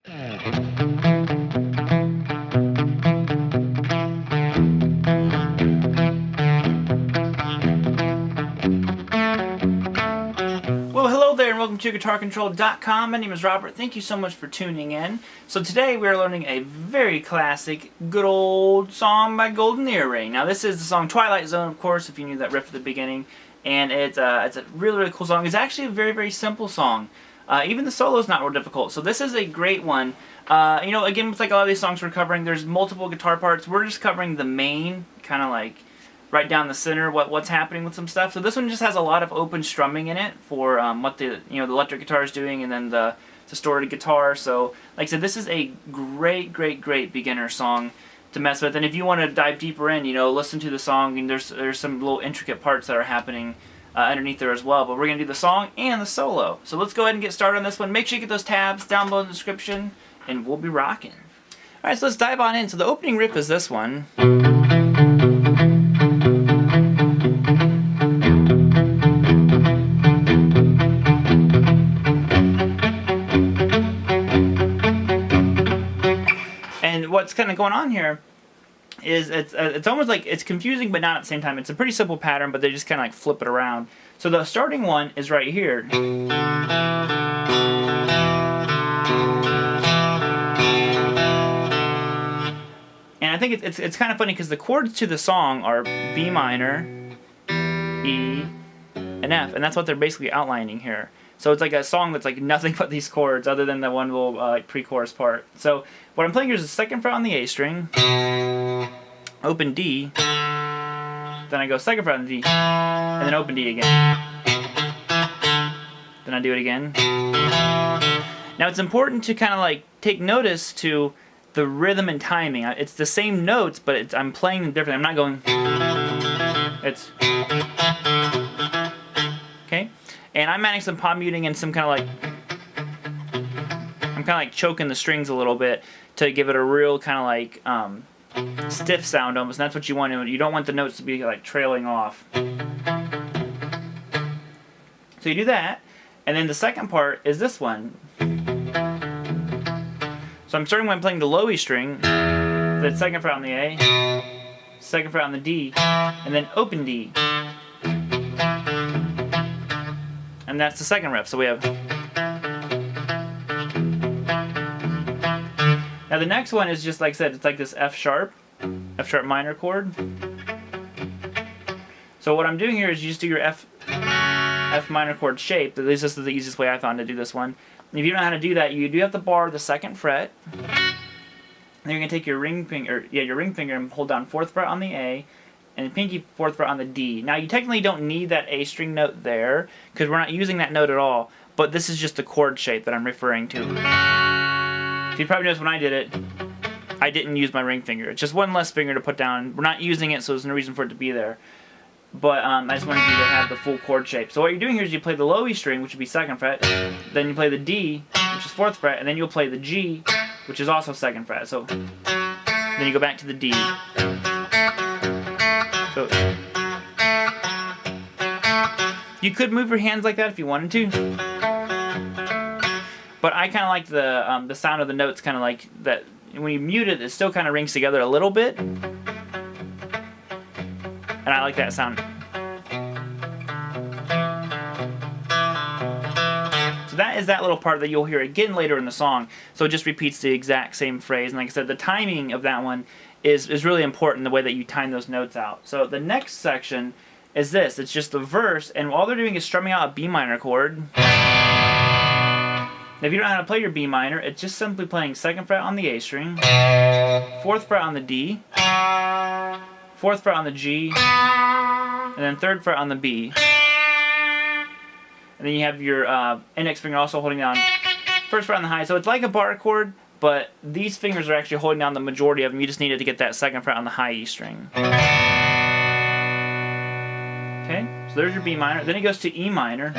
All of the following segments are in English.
Well, hello there and welcome to GuitarControl.com. My name is Robert. Thank you so much for tuning in. So today we are learning a very classic, good old song by Golden Earring. Now this is the song Twilight Zone, of course, if you knew that riff at the beginning. And it's a really, really cool song. It's actually a very, very simple song. Even the solo is not real difficult. So this is a great one. You know, again, with like a lot of these songs we're covering, there's multiple guitar parts. We're just covering the main, kind of like right down the center, what's happening with some stuff. So this one just has a lot of open strumming in it for what the the electric guitar is doing, and then the distorted guitar. So like I said, this is a great beginner song to mess with. And if you want to dive deeper in, listen to the song, and there's some little intricate parts that are happening underneath there as well. But we're gonna do the song and the solo. So let's go ahead and get started on this one. Make sure you get those tabs down below in the description, and we'll be rocking. All right, so let's dive on in. So the opening riff is this one. And what's kind of going on here is it's almost like it's confusing, but not at the same time. It's a pretty simple pattern, but they just kind of like flip it around. So the starting one is right here. And I think it's kind of funny because the chords to the song are B minor, E, and F, and that's what they're basically outlining here. So it's like a song that's like nothing but these chords, other than the one little like pre-chorus part. So what I'm playing here is the second fret on the A string, open D, then I go second fret on the D, and then open D again. Then I do it again. Now it's important to kind of like take notice to the rhythm and timing. It's the same notes, but I'm playing them differently. I'm not going. It's okay. And I'm adding some palm muting and some kind of like, I'm kind of like choking the strings a little bit to give it a real kind of like stiff sound almost. And that's what you want. You don't want the notes to be like trailing off. So you do that, and then the second part is this one. So I'm starting when I'm playing the low E string, then second fret on the A, second fret on the D, and then open D. And that's the second riff. So we have. Now the next one is just like I said, it's like this F sharp minor chord. So what I'm doing here is you just do your F minor chord shape. At least this is the easiest way I found to do this one. And if you don't know how to do that, you do have to bar the second fret. Then you're gonna take your ring finger, and hold down fourth fret on the A, and pinky fourth fret on the D. Now you technically don't need that A string note there because we're not using that note at all, but this is just the chord shape that I'm referring to. So you probably noticed when I did it, I didn't use my ring finger. It's just one less finger to put down. We're not using it, so there's no reason for it to be there. But I just wanted you to have the full chord shape. So what you're doing here is you play the low E string, which would be second fret, then you play the D, which is fourth fret, and then you'll play the G, which is also second fret. So then you go back to the D. So you could move your hands like that if you wanted to, but I kind of like the sound of the notes, kind of like that. When you mute it, it still kind of rings together a little bit, and I like that sound. So that is that little part that you'll hear again later in the song. So it just repeats the exact same phrase, and like I said, the timing of that one is really important, the way that you time those notes out. So the next section is this. It's just the verse, and all they're doing is strumming out a B minor chord. If you don't know how to play your B minor, it's just simply playing second fret on the A string, fourth fret on the D, fourth fret on the G, and then third fret on the B. And then you have your index finger also holding down first fret on the high. So it's like a bar chord, but these fingers are actually holding down the majority of them. You just needed to get that second fret on the high E string. Okay, so there's your B minor. Then it goes to E minor,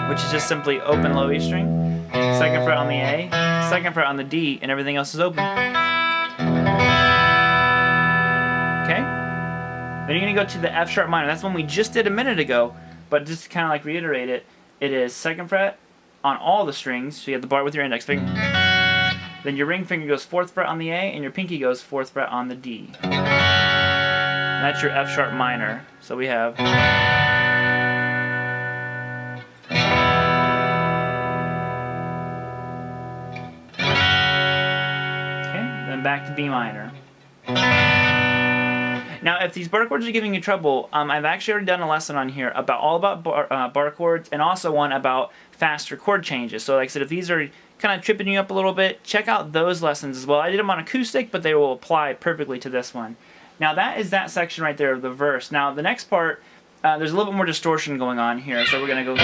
which is just simply open low E string, second fret on the A, second fret on the D, and everything else is open. Okay? Then you're going to go to the F sharp minor. That's one we just did a minute ago, but just to kind of like reiterate it, it is second fret on all the strings. So you have the bar with your index finger. Then your ring finger goes 4th fret on the A, and your pinky goes 4th fret on the D. And that's your F sharp minor. So we have. Then back to B minor. Now, if these bar chords are giving you trouble, I've actually already done a lesson on here all about bar chords, and also one about faster chord changes. So like I said, if these are kind of tripping you up a little bit, check out those lessons as well. I did them on acoustic, but they will apply perfectly to this one. Now that is that section right there of the verse. Now the next part, there's a little bit more distortion going on here, so we're going to go...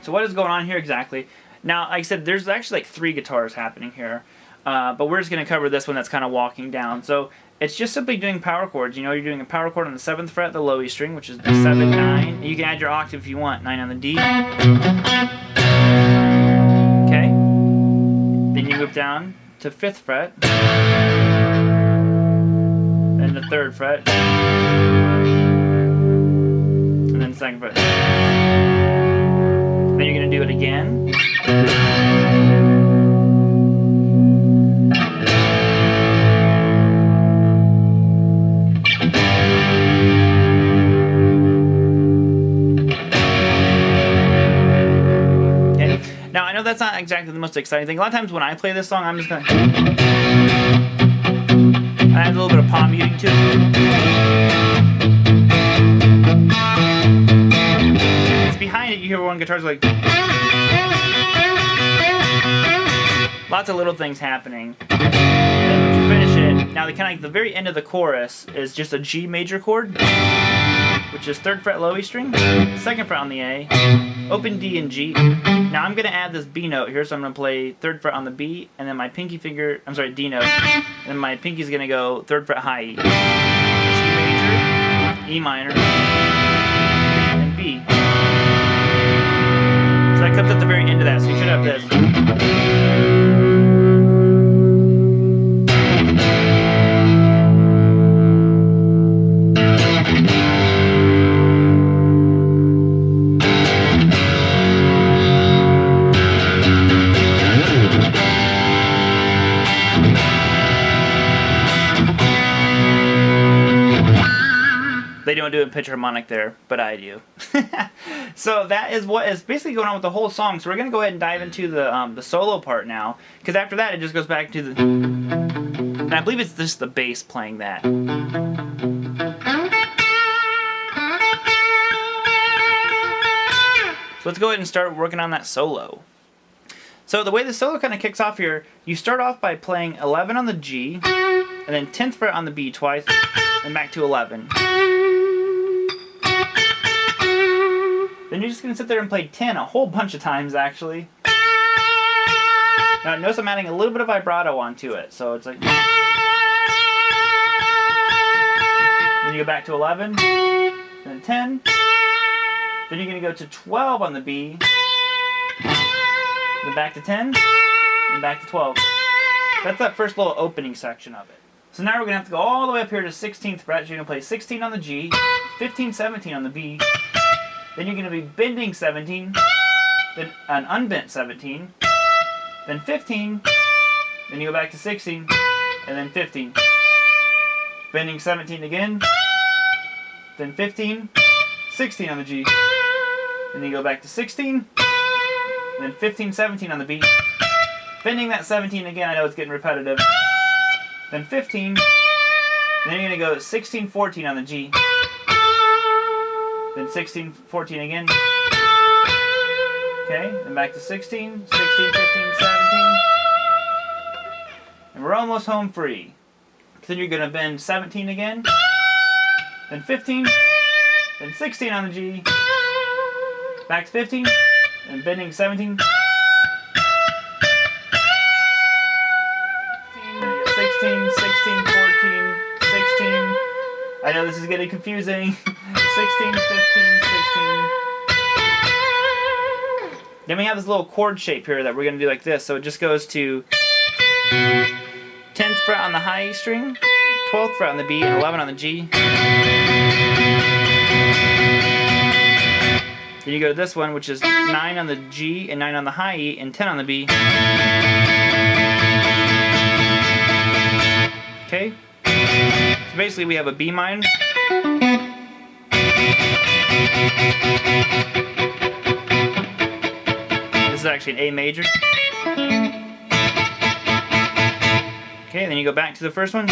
So what is going on here exactly? Now, like I said, there's actually like 3 guitars happening here, but we're just going to cover this one that's kind of walking down. So it's just simply doing power chords. You know, you're doing a power chord on the 7th fret, the low E string, which is the 7, 9. And you can add your octave if you want, 9 on the D. Okay. Then you move down to 5th fret, then the 3rd fret, and then 2nd fret. Then you're going to do it again. Okay. Now, I know that's not exactly the most exciting thing. A lot of times when I play this song, I'm just going to... I add a little bit of palm muting to it. Behind it, you hear one guitar's like... Lots of little things happening. And then once you finish it, now the kind of like the very end of the chorus is just a G major chord, which is 3rd fret low E string, 2nd fret on the A, open D and G. Now I'm going to add this B note here, so I'm going to play 3rd fret on the B, and then my pinky finger, I'm sorry, D note, and then my pinky's going to go 3rd fret high E. G major, E minor, and B. So that comes at the very end of that, so you should have this. They don't do a pitch harmonic there, but I do. So that is what is basically going on with the whole song. So we're going to go ahead and dive into the solo part now, because after that it just goes back to the... And I believe it's just the bass playing that. So let's go ahead and start working on that solo. So the way the solo kind of kicks off here, you start off by playing 11 on the G, and then 10th fret on the B twice, and back to 11. Then you're just going to sit there and play 10 a whole bunch of times, actually. Now notice I'm adding a little bit of vibrato onto it, so it's like... Then you go back to 11, then 10, then you're going to go to 12 on the B, then back to 10, and back to 12. That's that first little opening section of it. So now we're going to have to go all the way up here to 16th fret. So you're going to play 16 on the G, 15, 17 on the B, then you're going to be bending 17, then an unbent 17, then 15, then you go back to 16, and then 15. Bending 17 again, then 15, 16 on the G, then you go back to 16, then 15, 17 on the B, bending that 17 again, I know it's getting repetitive, then 15, then you're going to go 16, 14 on the G, then 16, 14 again, okay, then back to 16, 16, 15, 17, and we're almost home free. Then you're going to bend 17 again, then 15, then 16 on the G, back to 15, and bending 17, 16, 16, 14, 16, know this is getting confusing. 16, 15, 16. Then we have this little chord shape here that we're going to do like this. So it just goes to 10th fret on the high E string, 12th fret on the B, and 11 on the G. Then you go to this one, which is 9 on the G, and 9 on the high E, and 10 on the B. Okay? So basically we have a B minor. This is actually an A major. Okay, then you go back to the first one.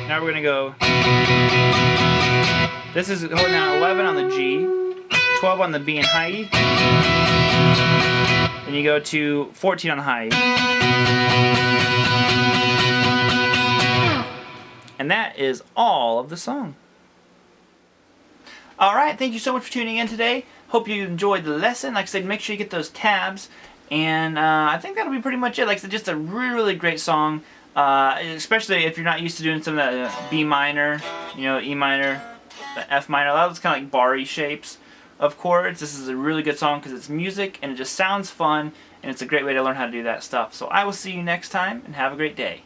Now we're going to go... This is holding down 11 on the G, 12 on the B and high E. Then you go to 14 on the high E. And that is all of the song. Alright, thank you so much for tuning in today. Hope you enjoyed the lesson. Like I said, make sure you get those tabs. And I think that'll be pretty much it. Like I said, just a really, really great song. Especially if you're not used to doing some of that B minor, you know, E minor, the F minor. That was kind of like barre shapes of chords. This is a really good song because it's music and it just sounds fun. And it's a great way to learn how to do that stuff. So I will see you next time and have a great day.